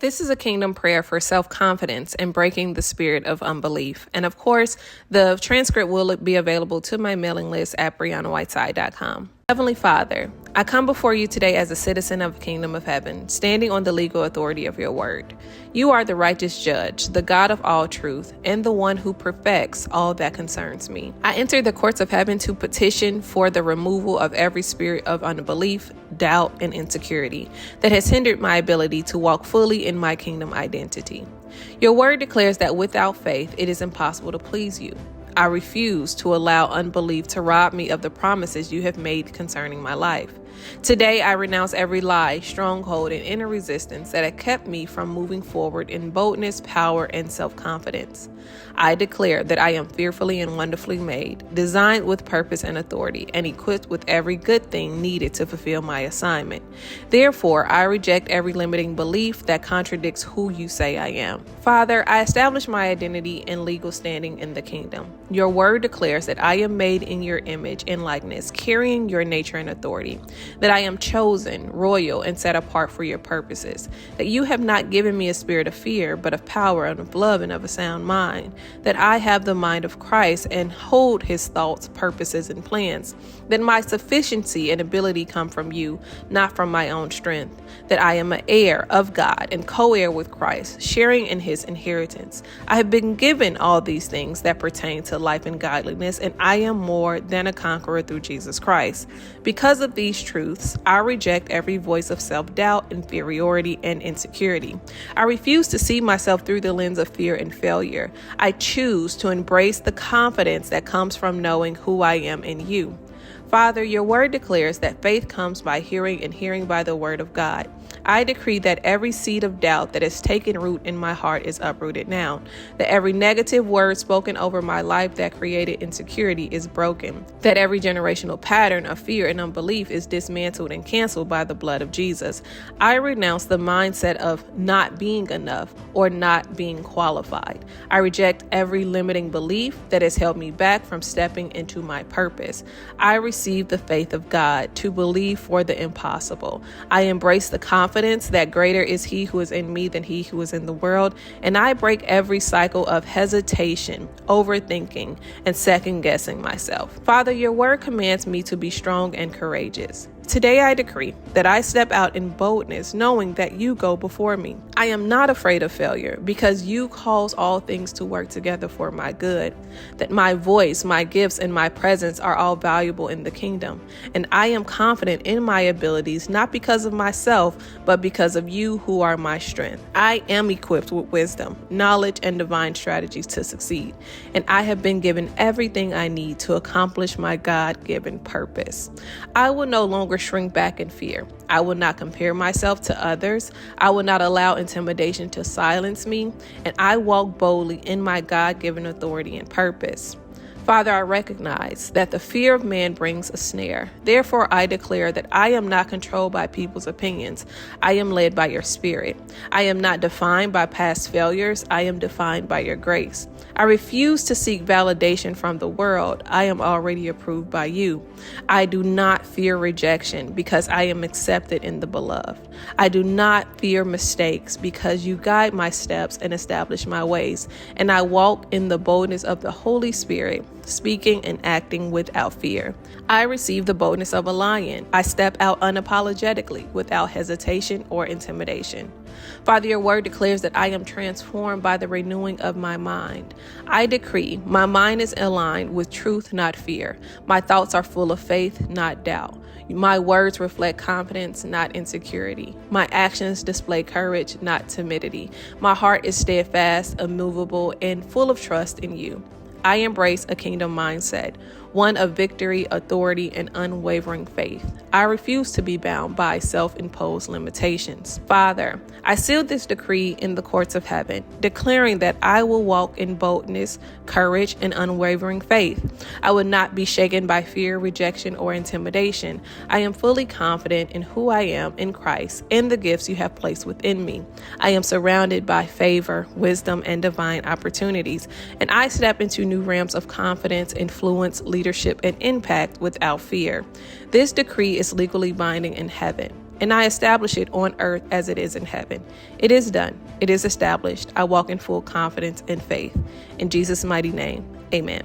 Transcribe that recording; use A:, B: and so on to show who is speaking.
A: This is a kingdom prayer for self-confidence and breaking the spirit of unbelief. And of course, the transcript will be available to my mailing list at BriannaWhiteside.com. Heavenly Father, I come before you today as a citizen of the kingdom of heaven, standing on the legal authority of your word. You are the righteous judge, the God of all truth, and the one who perfects all that concerns me. I enter the courts of heaven to petition for the removal of every spirit of unbelief, doubt, and insecurity that has hindered my ability to walk fully in my kingdom identity. Your word declares that without faith, it is impossible to please you. I refuse to allow unbelief to rob me of the promises you have made concerning my life. Today, I renounce every lie, stronghold, and inner resistance that had kept me from moving forward in boldness, power, and self-confidence. I declare that I am fearfully and wonderfully made, designed with purpose and authority, and equipped with every good thing needed to fulfill my assignment. Therefore, I reject every limiting belief that contradicts who you say I am. Father, I establish my identity and legal standing in the kingdom. Your word declares that I am made in your image and likeness, carrying your nature and authority, that I am chosen, royal, and set apart for your purposes, that you have not given me a spirit of fear, but of power and of love and of a sound mind, that I have the mind of Christ and hold his thoughts, purposes, and plans, that my sufficiency and ability come from you, not from my own strength, that I am an heir of God and co-heir with Christ, sharing in his inheritance. I have been given all these things that pertain to life and godliness, and I am more than a conqueror through Jesus Christ. Because of these truths, I reject every voice of self-doubt, inferiority, and insecurity. I refuse to see myself through the lens of fear and failure. I choose to embrace the confidence that comes from knowing who I am in you. Father, your word declares that faith comes by hearing and hearing by the word of God. I decree that every seed of doubt that has taken root in my heart is uprooted now, that every negative word spoken over my life that created insecurity is broken, that every generational pattern of fear and unbelief is dismantled and canceled by the blood of Jesus. I renounce the mindset of not being enough or not being qualified. I reject every limiting belief that has held me back from stepping into my purpose. I receive the faith of God to believe for the impossible. I embrace the confidence that greater is he who is in me than he who is in the world, and I break every cycle of hesitation, overthinking, and second-guessing myself. Father, your word commands me to be strong and courageous. Today I decree that I step out in boldness, knowing that you go before me. I am not afraid of failure because you cause all things to work together for my good, that my voice, my gifts, and my presence are all valuable in the kingdom. And I am confident in my abilities, not because of myself, but because of you who are my strength. I am equipped with wisdom, knowledge, and divine strategies to succeed. And I have been given everything I need to accomplish my God-given purpose. I will no longer shrink back in fear. I will not compare myself to others. I will not allow intimidation to silence me, and I walk boldly in my God-given authority and purpose. Father, I recognize that the fear of man brings a snare. Therefore, I declare that I am not controlled by people's opinions. I am led by your spirit. I am not defined by past failures. I am defined by your grace. I refuse to seek validation from the world. I am already approved by you. I do not fear rejection because I am accepted in the beloved. I do not fear mistakes because you guide my steps and establish my ways. And I walk in the boldness of the Holy Spirit, speaking and acting without fear. I receive the boldness of a lion. I step out unapologetically without hesitation or intimidation. Father, your word declares that I am transformed by the renewing of my mind. I decree my mind is aligned with truth, not fear. My thoughts are full of faith, not doubt. My words reflect confidence, not insecurity. My actions display courage, not timidity. My heart is steadfast, immovable, and full of trust in you. I embrace a kingdom mindset, one of victory, authority, and unwavering faith. I refuse to be bound by self-imposed limitations. Father, I seal this decree in the courts of heaven, declaring that I will walk in boldness, courage, and unwavering faith. I will not be shaken by fear, rejection, or intimidation. I am fully confident in who I am in Christ and the gifts you have placed within me. I am surrounded by favor, wisdom, and divine opportunities, and I step into new realms of confidence, influence, leadership, and impact without fear. This decree is legally binding in heaven. and I establish it on earth as it is in heaven. It is done. It is established. I walk in full confidence and faith. In Jesus' mighty name, amen.